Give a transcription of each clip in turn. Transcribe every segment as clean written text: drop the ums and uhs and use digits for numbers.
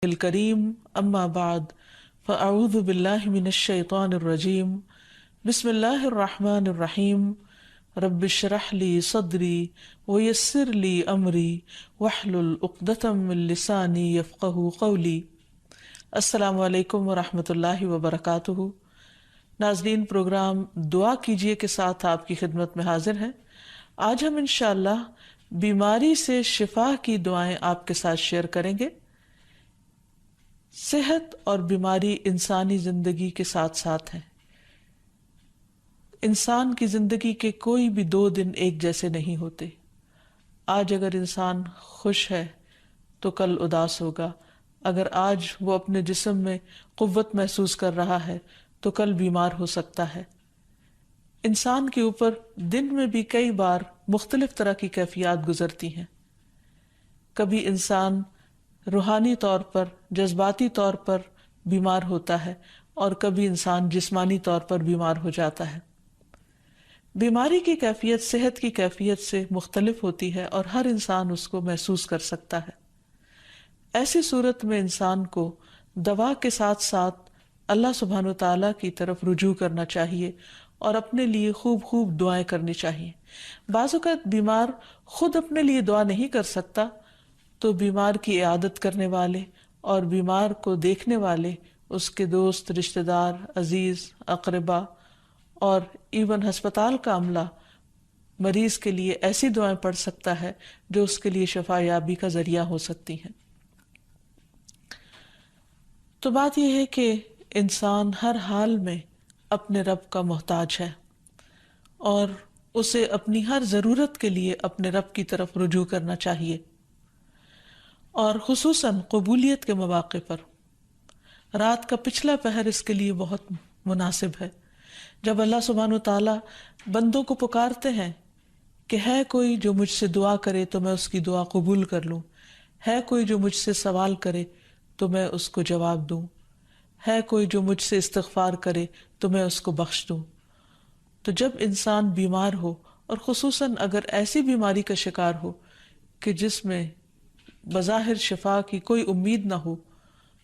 الکریم اما بعد فاعوذ باللہ من الشیطان الرجیم بسم اللہ الرحمن الرحیم رب اشرح لی صدری ویسر لی امری واحلل عقدۃ من لسانی یفقہوا قولی۔ السلام علیکم ورحمۃ اللہ وبرکاتہ۔ ناظرین، پروگرام دعا کیجئے کے ساتھ آپ کی خدمت میں حاضر ہیں۔ آج ہم انشاءاللہ بیماری سے شفا کی دعائیں آپ کے ساتھ شیئر کریں گے۔ صحت اور بیماری انسانی زندگی کے ساتھ ساتھ ہیں۔ انسان کی زندگی کے کوئی بھی 2 دن ایک جیسے نہیں ہوتے۔ آج اگر انسان خوش ہے تو کل اداس ہوگا، اگر آج وہ اپنے جسم میں قوت محسوس کر رہا ہے تو کل بیمار ہو سکتا ہے۔ انسان کے اوپر دن میں بھی کئی بار مختلف طرح کی کیفیات گزرتی ہیں۔ کبھی انسان روحانی طور پر، جذباتی طور پر بیمار ہوتا ہے اور کبھی انسان جسمانی طور پر بیمار ہو جاتا ہے۔ بیماری کی کیفیت صحت کی کیفیت سے مختلف ہوتی ہے اور ہر انسان اس کو محسوس کر سکتا ہے۔ ایسی صورت میں انسان کو دوا کے ساتھ ساتھ اللہ سبحانہ وتعالیٰ کی طرف رجوع کرنا چاہیے اور اپنے لیے خوب خوب دعائیں کرنی چاہیے۔ بعض اوقات بیمار خود اپنے لیے دعا نہیں کر سکتا تو بیمار کی عیادت کرنے والے اور بیمار کو دیکھنے والے، اس کے دوست، رشتہ دار، عزیز، اقربا اور ایون ہسپتال کا عملہ مریض کے لیے ایسی دعائیں پڑھ سکتا ہے جو اس کے لیے شفا یابی کا ذریعہ ہو سکتی ہیں۔ تو بات یہ ہے کہ انسان ہر حال میں اپنے رب کا محتاج ہے اور اسے اپنی ہر ضرورت کے لیے اپنے رب کی طرف رجوع کرنا چاہیے، اور خصوصاً قبولیت کے مواقع پر۔ رات کا پچھلا پہر اس کے لیے بہت مناسب ہے، جب اللہ سبحانہ وتعالیٰ بندوں کو پکارتے ہیں کہ ہے کوئی جو مجھ سے دعا کرے تو میں اس کی دعا قبول کر لوں، ہے کوئی جو مجھ سے سوال کرے تو میں اس کو جواب دوں، ہے کوئی جو مجھ سے استغفار کرے تو میں اس کو بخش دوں۔ تو جب انسان بیمار ہو، اور خصوصاً اگر ایسی بیماری کا شکار ہو کہ جس میں بظاہر شفا کی کوئی امید نہ ہو،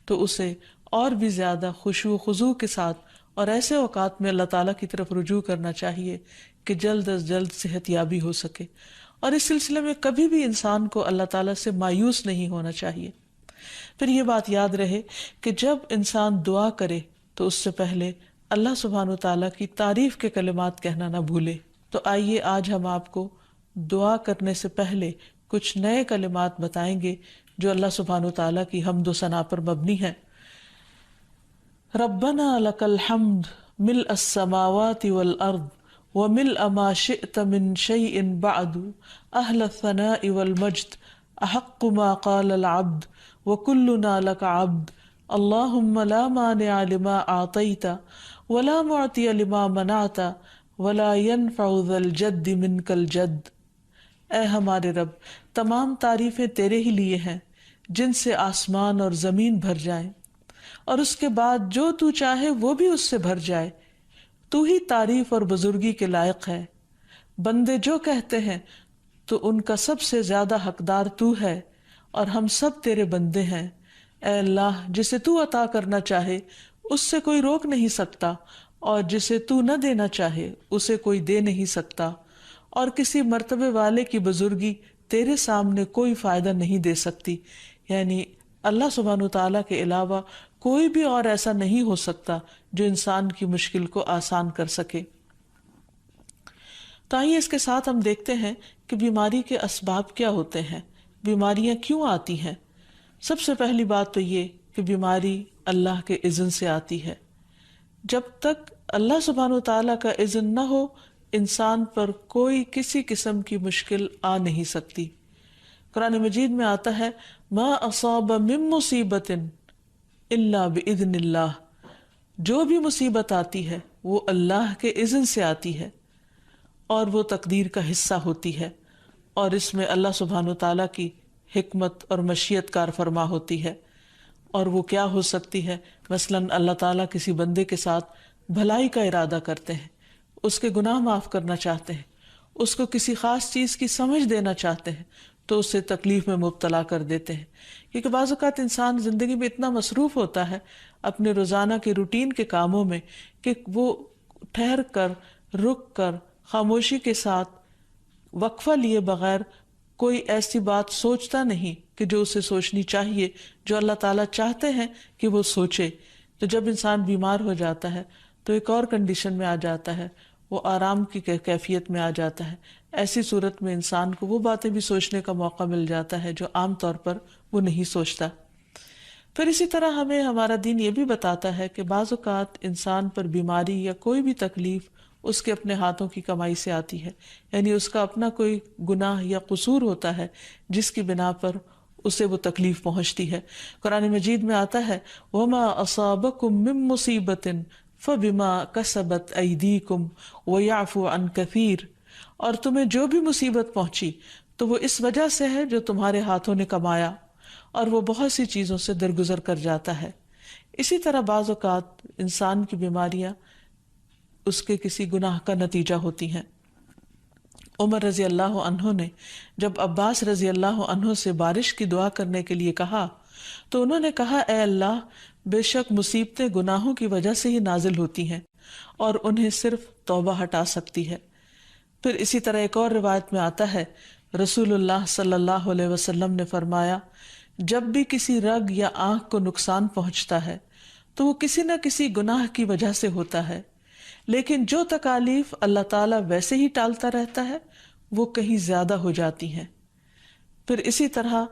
تو اسے اور بھی زیادہ خشوع و خضوع کے ساتھ اور ایسے اوقات میں اللہ تعالیٰ کی طرف رجوع کرنا چاہیے کہ جلد از جلد صحت یابی ہو سکے۔ اور اس سلسلے میں کبھی بھی انسان کو اللہ تعالیٰ سے مایوس نہیں ہونا چاہیے۔ پھر یہ بات یاد رہے کہ جب انسان دعا کرے تو اس سے پہلے اللہ سبحانہ وتعالیٰ کی تعریف کے کلمات کہنا نہ بھولے۔ تو آئیے آج ہم آپ کو دعا کرنے سے پہلے کچھ نئے کلمات بتائیں گے جو اللہ سبحانہ وتعالیٰ کی حمد و ثنا پر مبنی ہیں۔ ربنا لک الحمد ملء السماوات والارض وملء ما شئت من شیء بعد اہل الثناء والمجد احق ما قال العبد وكلنا لك عبد اللهم لا مانع لما اعطيت ولا معطي لما منعت ولا ينفع ذا الجد منك الجد۔ اے ہمارے رب، تمام تعریفیں تیرے ہی لیے ہیں جن سے آسمان اور زمین بھر جائیں، اور اس کے بعد جو تو چاہے وہ بھی اس سے بھر جائے۔ تو ہی تعریف اور بزرگی کے لائق ہے۔ بندے جو کہتے ہیں تو ان کا سب سے زیادہ حقدار تو ہے، اور ہم سب تیرے بندے ہیں۔ اے اللہ، جسے تو عطا کرنا چاہے اس سے کوئی روک نہیں سکتا، اور جسے تو نہ دینا چاہے اسے کوئی دے نہیں سکتا، اور کسی مرتبے والے کی بزرگی تیرے سامنے کوئی فائدہ نہیں دے سکتی۔ یعنی اللہ سبحانہ وتعالیٰ کے علاوہ کوئی بھی اور ایسا نہیں ہو سکتا جو انسان کی مشکل کو آسان کر سکے۔ تو آئیے اس کے ساتھ ہم دیکھتے ہیں کہ بیماری کے اسباب کیا ہوتے ہیں، بیماریاں کیوں آتی ہیں۔ سب سے پہلی بات تو یہ کہ بیماری اللہ کے اذن سے آتی ہے۔ جب تک اللہ سبحانہ وتعالیٰ کا اذن نہ ہو، انسان پر کوئی کسی قسم کی مشکل آ نہیں سکتی۔ قرآن مجید میں آتا ہے ما اصاب من مصیبت الا باذن اللہ، جو بھی مصیبت آتی ہے وہ اللہ کے اذن سے آتی ہے اور وہ تقدیر کا حصہ ہوتی ہے، اور اس میں اللہ سبحانہ وتعالیٰ کی حکمت اور مشیت کار فرما ہوتی ہے۔ اور وہ کیا ہو سکتی ہے؟ مثلاً اللہ تعالیٰ کسی بندے کے ساتھ بھلائی کا ارادہ کرتے ہیں، اس کے گناہ معاف کرنا چاہتے ہیں، اس کو کسی خاص چیز کی سمجھ دینا چاہتے ہیں، تو اسے تکلیف میں مبتلا کر دیتے ہیں. کیونکہ بعض اوقات انسان زندگی میں اتنا مصروف ہوتا ہے اپنے روزانہ کے روٹین کے کاموں میں کہ وہ ٹھہر کر، رک کر، خاموشی کے ساتھ وقفہ لیے بغیر کوئی ایسی بات سوچتا نہیں کہ جو اسے سوچنی چاہیے، جو اللہ تعالیٰ چاہتے ہیں کہ وہ سوچے. تو جب انسان بیمار ہو جاتا ہے تو ایک اور کنڈیشن میں آ جاتا ہے، وہ آرام کی کیفیت میں آ جاتا ہے. ایسی صورت میں انسان کو وہ باتیں بھی سوچنے کا موقع مل جاتا ہے جو عام طور پر وہ نہیں سوچتا. پھر اسی طرح ہمیں ہمارا دین یہ بھی بتاتا ہے کہ بعض اوقات انسان پر بیماری یا کوئی بھی تکلیف اس کے اپنے ہاتھوں کی کمائی سے آتی ہے، یعنی اس کا اپنا کوئی گناہ یا قصور ہوتا ہے جس کی بنا پر اسے وہ تکلیف پہنچتی ہے. قرآن مجید میں آتا ہے وَمَا أَصَابَكُم مِّن مُّصِيبَةٍ فَبِمَا كَسَبَتْ أَيْدِيكُمْ وَيَعْفُو عَن كَثِيرٍ، اور تمہیں جو بھی مصیبت پہنچی تو وہ اس وجہ سے ہے جو تمہارے ہاتھوں نے کمایا، اور وہ بہت سی چیزوں سے درگزر کر جاتا ہے. اسی طرح بعض اوقات انسان کی بیماریاں اس کے کسی گناہ کا نتیجہ ہوتی ہیں. عمر رضی اللہ عنہ نے جب عباس رضی اللہ عنہ سے بارش کی دعا کرنے کے لیے کہا تو انہوں نے کہا اے اللہ، بے شک مصیبتیں گناہوں کی وجہ سے ہی نازل ہوتی ہیں اور انہیں صرف توبہ ہٹا سکتی ہے. پھر اسی طرح ایک اور روایت میں آتا ہے رسول اللہ صلی اللہ علیہ وسلم نے فرمایا جب بھی کسی رگ یا آنکھ کو نقصان پہنچتا ہے تو وہ کسی نہ کسی گناہ کی وجہ سے ہوتا ہے، لیکن جو تکالیف اللہ تعالیٰ ویسے ہی ٹالتا رہتا ہے وہ کہیں زیادہ ہو جاتی ہیں. پھر اسی طرح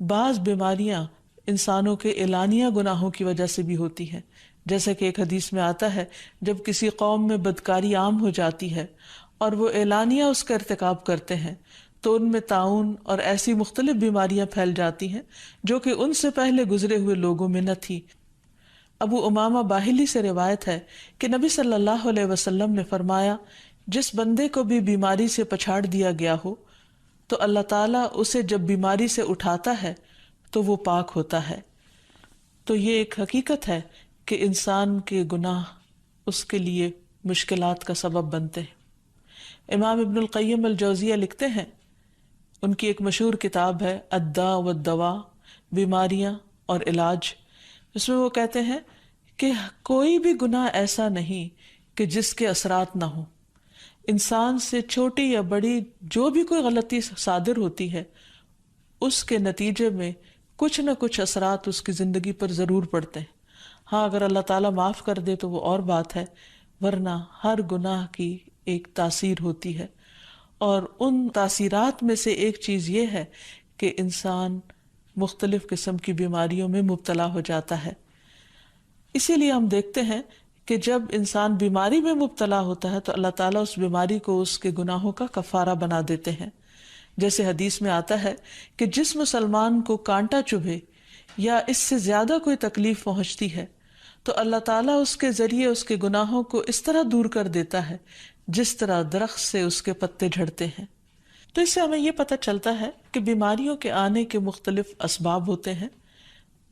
بعض بیماریاں انسانوں کے اعلانیہ گناہوں کی وجہ سے بھی ہوتی ہیں، جیسا کہ ایک حدیث میں آتا ہے جب کسی قوم میں بدکاری عام ہو جاتی ہے اور وہ اعلانیہ اس کا ارتکاب کرتے ہیں تو ان میں طاعون اور ایسی مختلف بیماریاں پھیل جاتی ہیں جو کہ ان سے پہلے گزرے ہوئے لوگوں میں نہ تھی. ابو امامہ باہلی سے روایت ہے کہ نبی صلی اللہ علیہ وسلم نے فرمایا جس بندے کو بھی بیماری سے پچھاڑ دیا گیا ہو تو اللہ تعالیٰ اسے جب بیماری سے اٹھاتا ہے تو وہ پاک ہوتا ہے. تو یہ ایک حقیقت ہے کہ انسان کے گناہ اس کے لیے مشکلات کا سبب بنتے ہیں. امام ابن القیم الجوزیہ لکھتے ہیں، ان کی ایک مشہور کتاب ہے الداء والدواء، بیماریاں اور علاج، اس میں وہ کہتے ہیں کہ کوئی بھی گناہ ایسا نہیں کہ جس کے اثرات نہ ہوں. انسان سے چھوٹی یا بڑی جو بھی کوئی غلطی صادر ہوتی ہے اس کے نتیجے میں کچھ نہ کچھ اثرات اس کی زندگی پر ضرور پڑتے ہیں. ہاں اگر اللہ تعالیٰ معاف کر دے تو وہ اور بات ہے، ورنہ ہر گناہ کی ایک تاثیر ہوتی ہے، اور ان تاثیرات میں سے ایک چیز یہ ہے کہ انسان مختلف قسم کی بیماریوں میں مبتلا ہو جاتا ہے. اسی لیے ہم دیکھتے ہیں کہ جب انسان بیماری میں مبتلا ہوتا ہے تو اللہ تعالیٰ اس بیماری کو اس کے گناہوں کا کفارہ بنا دیتے ہیں. جیسے حدیث میں آتا ہے کہ جس مسلمان کو کانٹا چبھے یا اس سے زیادہ کوئی تکلیف پہنچتی ہے تو اللہ تعالیٰ اس کے ذریعے اس کے گناہوں کو اس طرح دور کر دیتا ہے جس طرح درخت سے اس کے پتے جھڑتے ہیں. تو اس سے ہمیں یہ پتہ چلتا ہے کہ بیماریوں کے آنے کے مختلف اسباب ہوتے ہیں.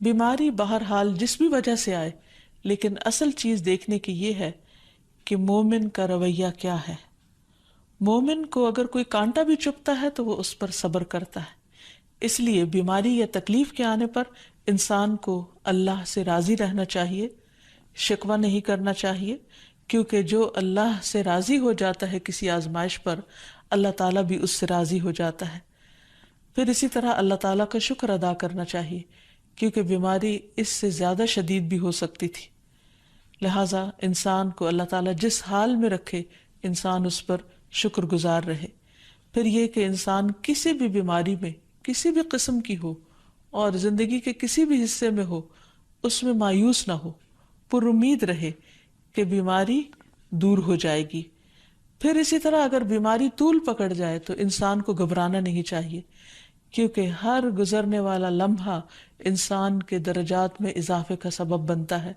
بیماری بہرحال جس بھی وجہ سے آئے، لیکن اصل چیز دیکھنے کی یہ ہے کہ مومن کا رویہ کیا ہے. مومن کو اگر کوئی کانٹا بھی چبھتا ہے تو وہ اس پر صبر کرتا ہے. اس لیے بیماری یا تکلیف کے آنے پر انسان کو اللہ سے راضی رہنا چاہیے، شکوہ نہیں کرنا چاہیے، کیونکہ جو اللہ سے راضی ہو جاتا ہے کسی آزمائش پر، اللہ تعالیٰ بھی اس سے راضی ہو جاتا ہے. پھر اسی طرح اللہ تعالیٰ کا شکر ادا کرنا چاہیے، کیونکہ بیماری اس سے زیادہ شدید بھی ہو سکتی تھی. لہٰذا انسان کو اللہ تعالیٰ جس حال میں رکھے انسان اس پر شکر گزار رہے. پھر یہ کہ انسان کسی بھی بیماری میں کسی بھی قسم کی ہو اور زندگی کے کسی بھی حصے میں ہو اس میں مایوس نہ ہو، پر امید رہے کہ بیماری دور ہو جائے گی. پھر اسی طرح اگر بیماری طول پکڑ جائے تو انسان کو گھبرانا نہیں چاہیے، کیونکہ ہر گزرنے والا لمحہ انسان کے درجات میں اضافے کا سبب بنتا ہے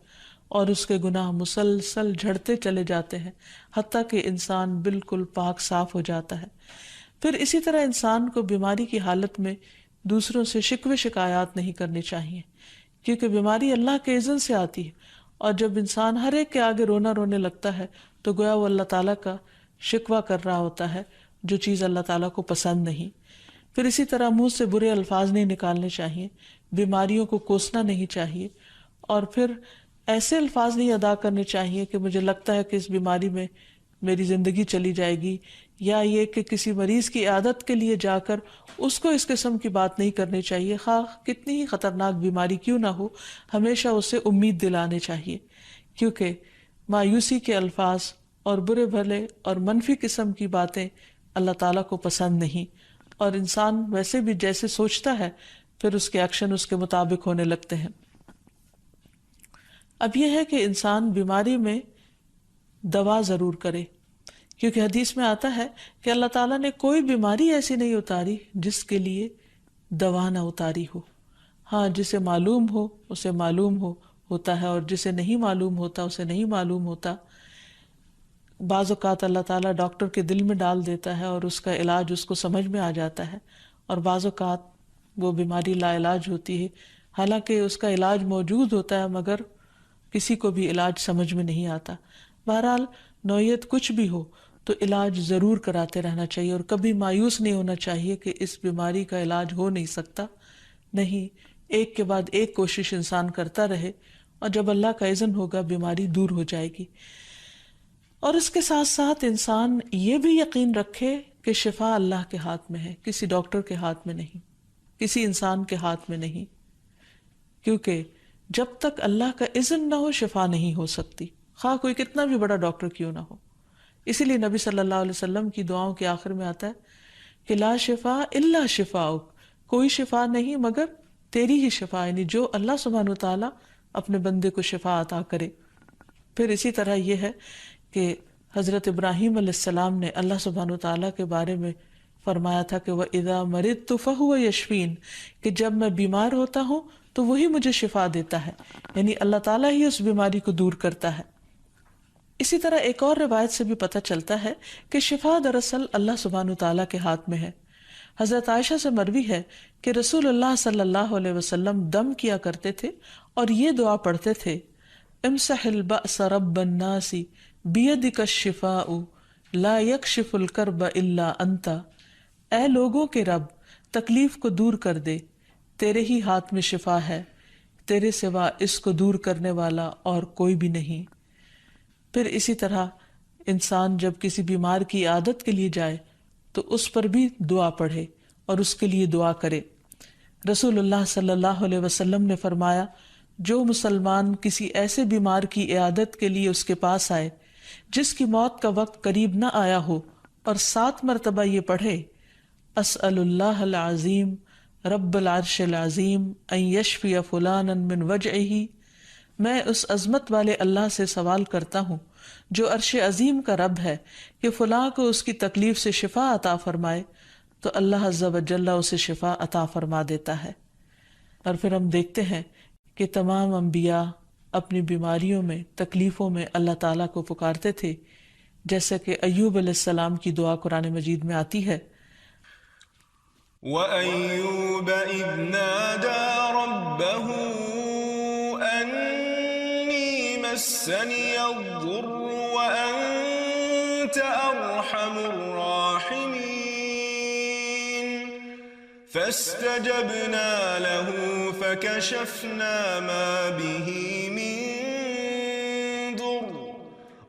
اور اس کے گناہ مسلسل جھڑتے چلے جاتے ہیں حتیٰ کہ انسان بالکل پاک صاف ہو جاتا ہے. پھر اسی طرح انسان کو بیماری کی حالت میں دوسروں سے شکوے شکایات نہیں کرنی چاہیے، کیونکہ بیماری اللہ کے اذن سے آتی ہے، اور جب انسان ہر ایک کے آگے رونا رونے لگتا ہے تو گویا وہ اللہ تعالیٰ کا شکوہ کر رہا ہوتا ہے، جو چیز اللہ تعالیٰ کو پسند نہیں. پھر اسی طرح منہ سے برے الفاظ نہیں نکالنے چاہیے، بیماریوں کو کوسنا نہیں چاہیے، اور پھر ایسے الفاظ نہیں ادا کرنے چاہیے کہ مجھے لگتا ہے کہ اس بیماری میں میری زندگی چلی جائے گی، یا یہ کہ کسی مریض کی عیادت کے لیے جا کر اس کو اس قسم کی بات نہیں کرنی چاہیے، خواہ کتنی ہی خطرناک بیماری کیوں نہ ہو، ہمیشہ اسے امید دلانے چاہیے، کیونکہ مایوسی کے الفاظ اور برے بھلے اور منفی قسم کی باتیں اللہ تعالیٰ کو پسند نہیں، اور انسان ویسے بھی جیسے سوچتا ہے پھر اس کے ایکشن اس کے مطابق ہونے لگتے ہیں۔ اب یہ ہے کہ انسان بیماری میں دوا ضرور کرے، کیونکہ حدیث میں آتا ہے کہ اللہ تعالیٰ نے کوئی بیماری ایسی نہیں اتاری جس کے لیے دوا نہ اتاری ہو۔ ہاں، جسے معلوم ہو اسے معلوم ہوتا ہے، اور جسے نہیں معلوم ہوتا اسے نہیں معلوم ہوتا۔ بعض اوقات اللہ تعالیٰ ڈاکٹر کے دل میں ڈال دیتا ہے اور اس کا علاج اس کو سمجھ میں آ جاتا ہے، اور بعض اوقات وہ بیماری لا علاج ہوتی ہے، حالانکہ اس کا علاج موجود ہوتا ہے مگر کسی کو بھی علاج سمجھ میں نہیں آتا۔ بہرحال نوعیت کچھ بھی ہو تو علاج ضرور کراتے رہنا چاہیے، اور کبھی مایوس نہیں ہونا چاہیے کہ اس بیماری کا علاج ہو نہیں سکتا، نہیں، ایک کے بعد ایک کوشش انسان کرتا رہے، اور جب اللہ کا اذن ہوگا بیماری دور ہو جائے گی۔ اور اس کے ساتھ ساتھ انسان یہ بھی یقین رکھے کہ شفا اللہ کے ہاتھ میں ہے، کسی ڈاکٹر کے ہاتھ میں نہیں، کسی انسان کے ہاتھ میں نہیں، کیونکہ جب تک اللہ کا اذن نہ ہو شفا نہیں ہو سکتی، خواہ کوئی کتنا بھی بڑا ڈاکٹر کیوں نہ ہو۔ اسی لیے نبی صلی اللہ علیہ وسلم کی دعاؤں کے آخر میں آتا ہے کہ لا شفا الا شفاؤک، کوئی شفا نہیں مگر تیری ہی شفا، یعنی جو اللہ سبحانہ وتعالیٰ اپنے بندے کو شفا عطا کرے۔ پھر اسی طرح یہ ہے کہ حضرت ابراہیم علیہ السلام نے اللہ سبحانہ وتعالیٰ کے بارے میں فرمایا تھا کہ وَإِذَا مَرِضْتُ فَهُوَ يَشْفِينِ، کہ جب میں بیمار ہوتا ہوں تو وہی مجھے شفا دیتا ہے، یعنی اللہ تعالیٰ ہی اس بیماری کو دور کرتا ہے۔ اسی طرح ایک اور روایت سے بھی پتہ چلتا ہے کہ شفا دراصل اللہ سبحانہ وتعالیٰ کے ہاتھ میں ہے۔ حضرت عائشہ سے مروی ہے کہ رسول اللہ صلی اللہ علیہ وسلم دم کیا کرتے تھے اور یہ دعا پڑھتے تھے، امسح البأس رب الناس بیدک الشفاء لا یکشف الکرب الا انت، اے لوگوں کے رب تکلیف کو دور کر دے، تیرے ہی ہاتھ میں شفا ہے، تیرے سوا اس کو دور کرنے والا اور کوئی بھی نہیں۔ پھر اسی طرح انسان جب کسی بیمار کی عادت کے لیے جائے تو اس پر بھی دعا پڑھے اور اس کے لیے دعا کرے۔ رسول اللہ صلی اللہ علیہ وسلم نے فرمایا، جو مسلمان کسی ایسے بیمار کی عیادت کے لیے اس کے پاس آئے جس کی موت کا وقت قریب نہ آیا ہو، اور 7 مرتبہ یہ پڑھے، اسأل اللہ العظیم رب العرش العظیم ان یشفی فلانا من وجعہ، میں اس عظمت والے اللہ سے سوال کرتا ہوں جو عرش عظیم کا رب ہے کہ فلاں کو اس کی تکلیف سے شفا عطا فرمائے، تو اللہ عز و جل اسے شفا عطا فرما دیتا ہے۔ اور پھر ہم دیکھتے ہیں کہ تمام انبیاء اپنی بیماریوں میں، تکلیفوں میں اللہ تعالیٰ کو پکارتے تھے، جیسا کہ ایوب علیہ السلام کی دعا قرآن مجید میں آتی ہے، وَأَيُّوبَ إِذْ نَادَى رَبَّهُ أَنِّي مَسَّنِيَ الضُّرُّ وَأَنْتَ أَرْحَمُ الرَّاحِمِينَ فَاسْتَجَبْنَا لَهُ فَكَشَفْنَا مَا بِهِ مِنْ ضُرٍّ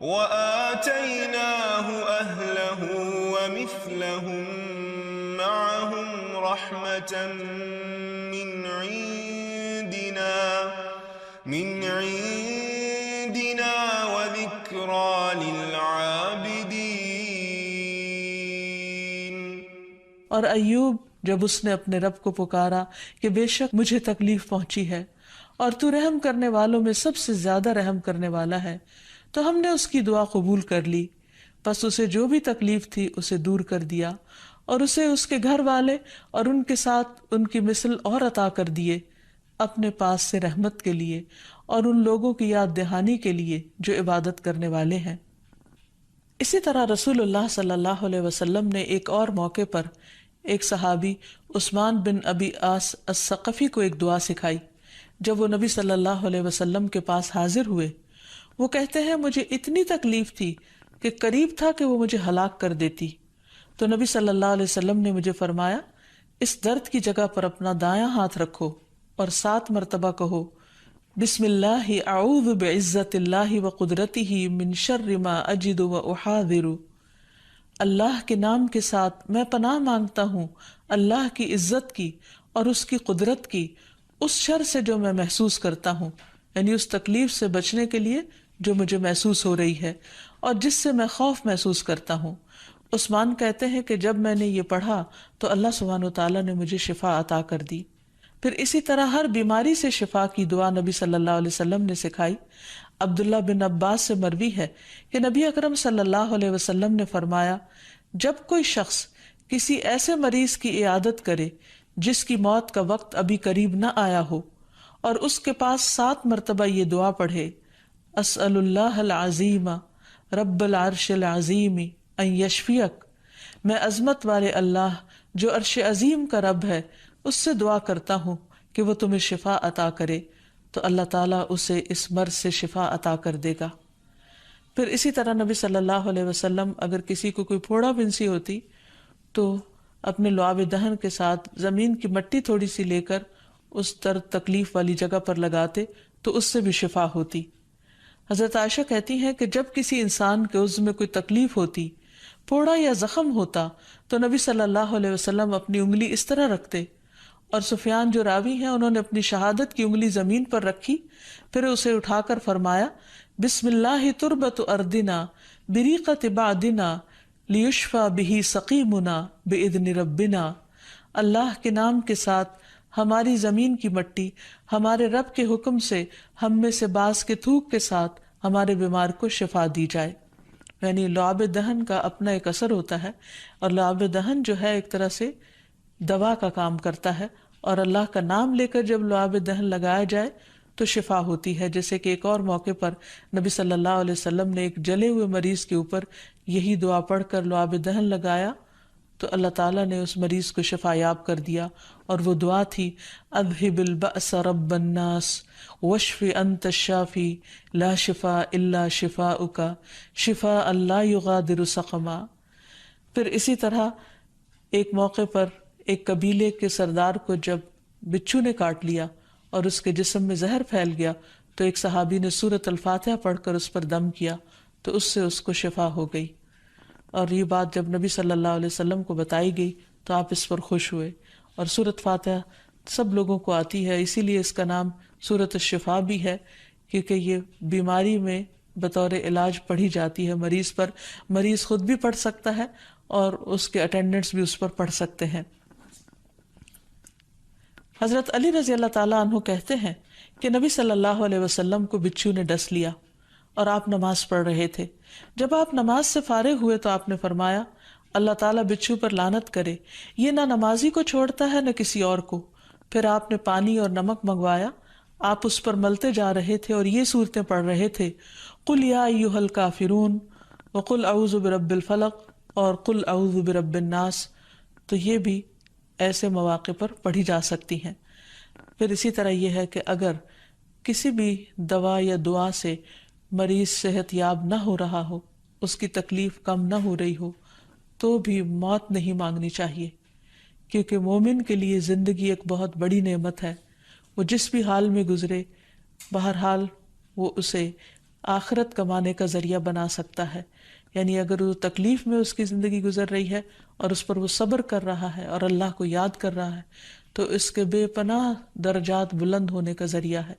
وَآتَيْنَاهُ أَهْلَهُ وَمِثْلَهُمْ معهم رحمة من عندنا وذكرى للعابدين۔ اور ایوب جب اس نے اپنے رب کو پکارا کہ بے شک مجھے تکلیف پہنچی ہے اور تو رحم کرنے والوں میں سب سے زیادہ رحم کرنے والا ہے، تو ہم نے اس کی دعا قبول کر لی، پس اسے جو بھی تکلیف تھی اسے دور کر دیا، اور اسے اس کے گھر والے اور ان کے ساتھ ان کی مثل اور عطا کر دیے، اپنے پاس سے رحمت کے لیے اور ان لوگوں کی یاد دہانی کے لیے جو عبادت کرنے والے ہیں۔ اسی طرح رسول اللہ صلی اللہ علیہ وسلم نے ایک اور موقع پر ایک صحابی عثمان بن ابی عاص الثقفی کو ایک دعا سکھائی۔ جب وہ نبی صلی اللہ علیہ وسلم کے پاس حاضر ہوئے، وہ کہتے ہیں مجھے اتنی تکلیف تھی کہ قریب تھا کہ وہ مجھے ہلاک کر دیتی، تو نبی صلی اللہ علیہ وسلم نے مجھے فرمایا اس درد کی جگہ پر اپنا دایاں ہاتھ رکھو اور 7 مرتبہ کہو بسم اللہ اعوذ بعزت اللہ و قدرتہ من شر ما اجد و احاذر، اللہ کے نام کے ساتھ میں پناہ مانگتا ہوں اللہ کی عزت کی اور اس کی قدرت کی اس شر سے جو میں محسوس کرتا ہوں، یعنی اس تکلیف سے بچنے کے لیے جو مجھے محسوس ہو رہی ہے اور جس سے میں خوف محسوس کرتا ہوں۔ عثمان کہتے ہیں کہ جب میں نے یہ پڑھا تو اللہ سبحانہ وتعالیٰ نے مجھے شفا عطا کر دی۔ پھر اسی طرح ہر بیماری سے شفا کی دعا نبی صلی اللہ علیہ وسلم نے سکھائی۔ عبداللہ بن عباس سے مروی ہے کہ نبی اکرم صلی اللہ علیہ وسلم نے فرمایا، جب کوئی شخص کسی ایسے مریض کی عیادت کرے جس کی موت کا وقت ابھی قریب نہ آیا ہو اور اس کے پاس 7 مرتبہ یہ دعا پڑھے، اسأل اللہ العظیم رب العرش العظیم ان یشفیک، میں عظمت والے اللہ جو عرش عظیم کا رب ہے اس سے دعا کرتا ہوں کہ وہ تمہیں شفا عطا کرے، تو اللہ تعالیٰ اسے اس مرض سے شفا عطا کر دے گا۔ پھر اسی طرح نبی صلی اللہ علیہ وسلم اگر کسی کو کوئی پھوڑا پھنسی ہوتی تو اپنے لعاب دہن کے ساتھ زمین کی مٹی تھوڑی سی لے کر اس درد تکلیف والی جگہ پر لگاتے تو اس سے بھی شفا ہوتی۔ حضرت عائشہ کہتی ہیں کہ جب کسی انسان کے عضو میں کوئی تکلیف ہوتی، پھوڑا یا زخم ہوتا، تو نبی صلی اللہ علیہ وسلم اپنی انگلی اس طرح رکھتے، اور سفیان جو راوی ہیں انہوں نے اپنی شہادت کی انگلی زمین پر رکھی، پھر اسے اٹھا کر فرمایا بسم اللہ تربت اردنا بریقت بعدنا لیشفى به سقیمنا باذن ربنا، اللہ کے نام کے ساتھ ہماری زمین کی مٹی ہمارے رب کے حکم سے ہم میں سے بعض کے تھوک کے ساتھ ہمارے بیمار کو شفا دی جائے۔ یعنی لعاب دہن کا اپنا ایک اثر ہوتا ہے، اور لعاب دہن جو ہے ایک طرح سے دوا کا کام کرتا ہے، اور اللہ کا نام لے کر جب لعاب دہن لگایا جائے تو شفا ہوتی ہے۔ جیسے کہ ایک اور موقع پر نبی صلی اللہ علیہ وسلم نے ایک جلے ہوئے مریض کے اوپر یہی دعا پڑھ کر لعاب دہن لگایا تو اللہ تعالیٰ نے اس مریض کو شفا یاب کر دیا، اور وہ دعا تھی اذہب البأس رب الناس واشف انت الشافی لا شفاء الا شفاؤک شفاء لا یغادر سقما۔ پھر اسی طرح ایک موقع پر ایک قبیلے کے سردار کو جب بچھو نے کاٹ لیا اور اس کے جسم میں زہر پھیل گیا تو ایک صحابی نے سورۃ الفاتحہ پڑھ کر اس پر دم کیا تو اس سے اس کو شفا ہو گئی، اور یہ بات جب نبی صلی اللہ علیہ وسلم کو بتائی گئی تو آپ اس پر خوش ہوئے۔ اور سورۃ فاتحہ سب لوگوں کو آتی ہے، اسی لیے اس کا نام سورۃ الشفا بھی ہے، کیونکہ یہ بیماری میں بطور علاج پڑھی جاتی ہے مریض پر، مریض خود بھی پڑھ سکتا ہے اور اس کے اٹینڈنٹس بھی اس پر پڑھ سکتے ہیں۔ حضرت علی رضی اللہ تعالیٰ عنہ کہتے ہیں کہ نبی صلی اللہ علیہ وسلم کو بچھو نے ڈس لیا اور آپ نماز پڑھ رہے تھے۔ جب آپ نماز سے فارغ ہوئے تو آپ نے فرمایا اللہ تعالیٰ بچھو پر لعنت کرے، یہ نہ نمازی کو چھوڑتا ہے نہ کسی اور کو۔ پھر آپ نے پانی اور نمک منگوایا، آپ اس پر ملتے جا رہے تھے اور یہ صورتیں پڑھ رہے تھے قل یا ایھا الکافرون وقل اعوذ برب الفلق اور قل اعوذ برب الناس، تو یہ بھی ایسے مواقع پر پڑھی جا سکتی ہیں۔ پھر اسی طرح یہ ہے کہ اگر کسی بھی دوا یا دعا سے مریض صحت یاب نہ ہو رہا ہو، اس کی تکلیف کم نہ ہو رہی ہو، تو بھی موت نہیں مانگنی چاہیے، کیونکہ مومن کے لیے زندگی ایک بہت بڑی نعمت ہے۔ وہ جس بھی حال میں گزرے، بہرحال وہ اسے آخرت کمانے کا ذریعہ بنا سکتا ہے۔ یعنی اگر وہ تکلیف میں اس کی زندگی گزر رہی ہے اور اس پر وہ صبر کر رہا ہے اور اللہ کو یاد کر رہا ہے تو اس کے بے پناہ درجات بلند ہونے کا ذریعہ ہے،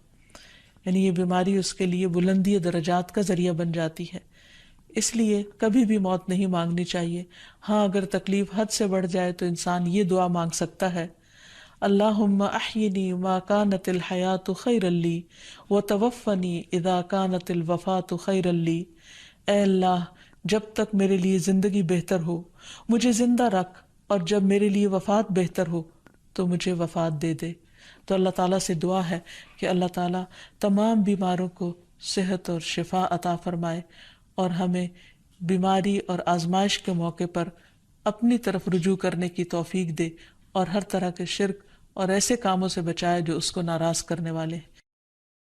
یعنی یہ بیماری اس کے لیے بلندی درجات کا ذریعہ بن جاتی ہے۔ اس لیے کبھی بھی موت نہیں مانگنی چاہیے۔ ہاں اگر تکلیف حد سے بڑھ جائے تو انسان یہ دعا مانگ سکتا ہے اللہم احینی ما کانت الحیات خیرا لی وتوفنی اذا کانت الوفات خیرا لی، اے اللہ جب تک میرے لیے زندگی بہتر ہو مجھے زندہ رکھ، اور جب میرے لیے وفات بہتر ہو تو مجھے وفات دے دے۔ تو اللہ تعالیٰ سے دعا ہے کہ اللہ تعالیٰ تمام بیماروں کو صحت اور شفا عطا فرمائے، اور ہمیں بیماری اور آزمائش کے موقع پر اپنی طرف رجوع کرنے کی توفیق دے، اور ہر طرح کے شرک اور ایسے کاموں سے بچائے جو اس کو ناراض کرنے والے ہیں۔